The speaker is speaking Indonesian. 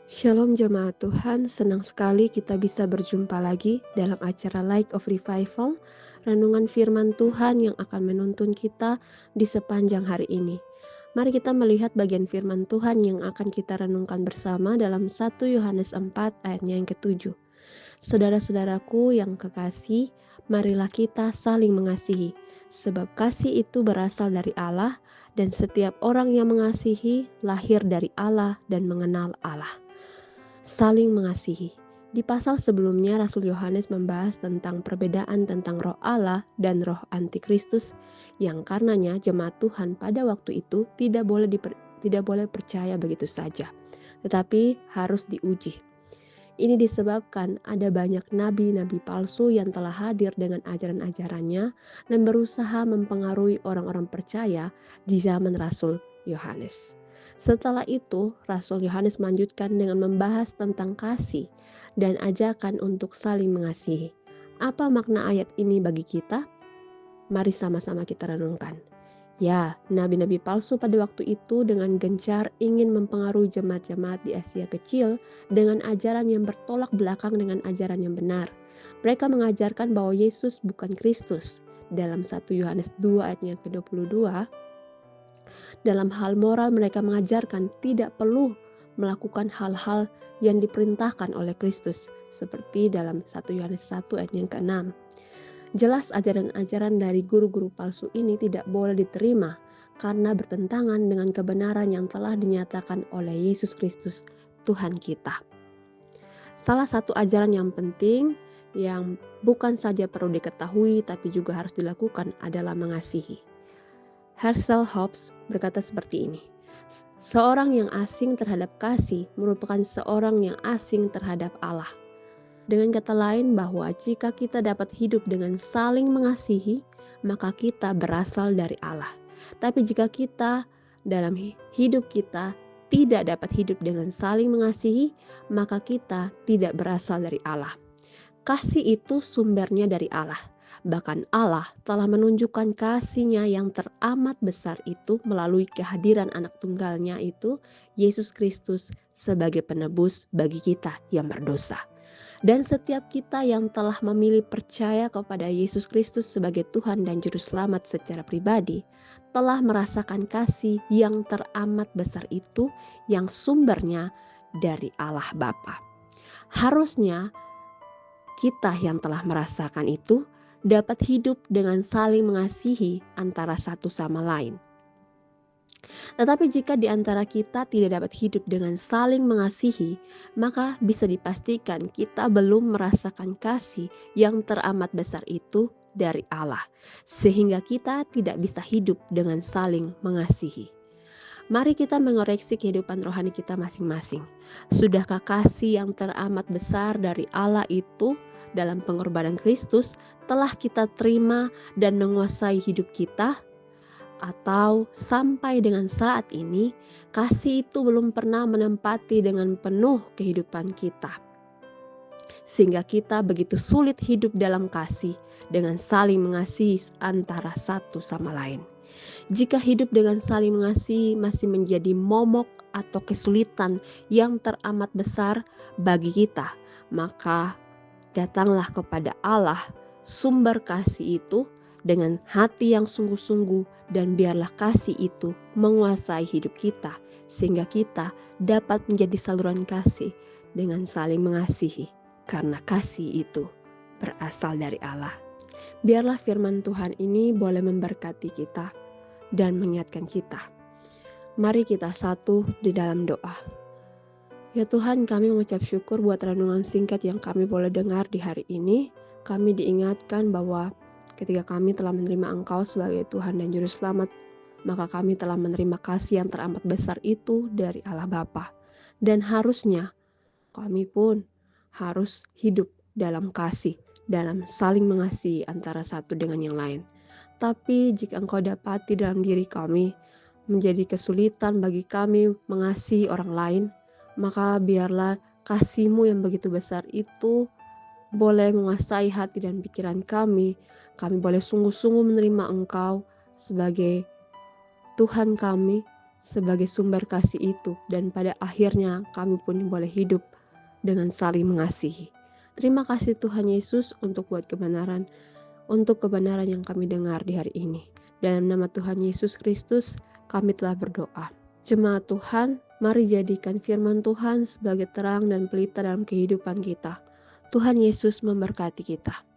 Shalom jemaat Tuhan, senang sekali kita bisa berjumpa lagi dalam acara Light of Revival, renungan firman Tuhan yang akan menuntun kita di sepanjang hari ini. Mari kita melihat bagian firman Tuhan yang akan kita renungkan bersama dalam 1 Yohanes 4 ayatnya yang ke-7. Saudara-saudaraku yang kekasih, marilah kita saling mengasihi, sebab kasih itu berasal dari Allah, dan setiap orang yang mengasihi lahir dari Allah dan mengenal Allah. Saling mengasihi. Di pasal sebelumnya Rasul Yohanes membahas tentang perbedaan tentang roh Allah dan roh antikristus yang karenanya jemaat Tuhan pada waktu itu tidak boleh percaya begitu saja, tetapi harus diuji. Ini disebabkan ada banyak nabi-nabi palsu yang telah hadir dengan ajaran-ajarannya dan berusaha mempengaruhi orang-orang percaya di zaman Rasul Yohanes. Setelah itu, Rasul Yohanes melanjutkan dengan membahas tentang kasih dan ajakan untuk saling mengasihi. Apa makna ayat ini bagi kita? Mari sama-sama kita renungkan. Ya, nabi-nabi palsu pada waktu itu dengan gencar ingin mempengaruhi jemaat-jemaat di Asia Kecil dengan ajaran yang bertolak belakang dengan ajaran yang benar. Mereka mengajarkan bahwa Yesus bukan Kristus. Dalam 1 Yohanes 2 ayatnya ke-22, dalam hal moral mereka mengajarkan tidak perlu melakukan hal-hal yang diperintahkan oleh Kristus, seperti dalam 1 Yohanes 1 ayat yang ke-6. Jelas ajaran-ajaran dari guru-guru palsu ini tidak boleh diterima karena bertentangan dengan kebenaran yang telah dinyatakan oleh Yesus Kristus, Tuhan kita. Salah satu ajaran yang penting yang bukan saja perlu diketahui tapi juga harus dilakukan adalah mengasihi. Herschel Hobbes berkata seperti ini, seorang yang asing terhadap kasih merupakan seorang yang asing terhadap Allah. Dengan kata lain bahwa jika kita dapat hidup dengan saling mengasihi, maka kita berasal dari Allah. Tapi jika kita dalam hidup kita tidak dapat hidup dengan saling mengasihi, maka kita tidak berasal dari Allah. Kasih itu sumbernya dari Allah. Bahkan Allah telah menunjukkan kasih-Nya yang teramat besar itu melalui kehadiran anak tunggalnya itu, Yesus Kristus, sebagai penebus bagi kita yang berdosa. Dan setiap kita yang telah memilih percaya kepada Yesus Kristus sebagai Tuhan dan Juru Selamat secara pribadi, telah merasakan kasih yang teramat besar itu yang sumbernya dari Allah Bapa. Harusnya kita yang telah merasakan itu dapat hidup dengan saling mengasihi antara satu sama lain. Tetapi jika di antara kita tidak dapat hidup dengan saling mengasihi, maka bisa dipastikan kita belum merasakan kasih yang teramat besar itu dari Allah, sehingga kita tidak bisa hidup dengan saling mengasihi. Mari kita mengoreksi kehidupan rohani kita masing-masing. Sudahkah kasih yang teramat besar dari Allah itu dalam pengorbanan Kristus telah kita terima dan menguasai hidup kita? Atau sampai dengan saat ini, kasih itu belum pernah menempati dengan penuh kehidupan kita, sehingga kita begitu sulit hidup dalam kasih dengan saling mengasihi antara satu sama lain. Jika hidup dengan saling mengasihi masih menjadi momok atau kesulitan yang teramat besar bagi kita, maka datanglah kepada Allah, sumber kasih itu, dengan hati yang sungguh-sungguh, dan biarlah kasih itu menguasai hidup kita, sehingga kita dapat menjadi saluran kasih dengan saling mengasihi, karena kasih itu berasal dari Allah. Biarlah firman Tuhan ini boleh memberkati kita dan mengingatkan kita. Mari kita satu di dalam doa. Ya Tuhan, kami mengucap syukur buat renungan singkat yang kami boleh dengar di hari ini. Kami diingatkan bahwa ketika kami telah menerima Engkau sebagai Tuhan dan Juru Selamat, maka kami telah menerima kasih yang teramat besar itu dari Allah Bapa. Dan harusnya kami pun harus hidup dalam kasih, dalam saling mengasihi antara satu dengan yang lain. Tapi jika Engkau dapati dalam diri kami menjadi kesulitan bagi kami mengasihi orang lain, maka biarlah kasih-Mu yang begitu besar itu boleh menguasai hati dan pikiran kami. Kami boleh sungguh-sungguh menerima Engkau sebagai Tuhan kami, sebagai sumber kasih itu, dan pada akhirnya kami pun boleh hidup dengan saling mengasihi. Terima kasih Tuhan Yesus untuk kebenaran yang kami dengar di hari ini. Dalam nama Tuhan Yesus Kristus, kami telah berdoa. Jemaat Tuhan, mari jadikan firman Tuhan sebagai terang dan pelita dalam kehidupan kita. Tuhan Yesus memberkati kita.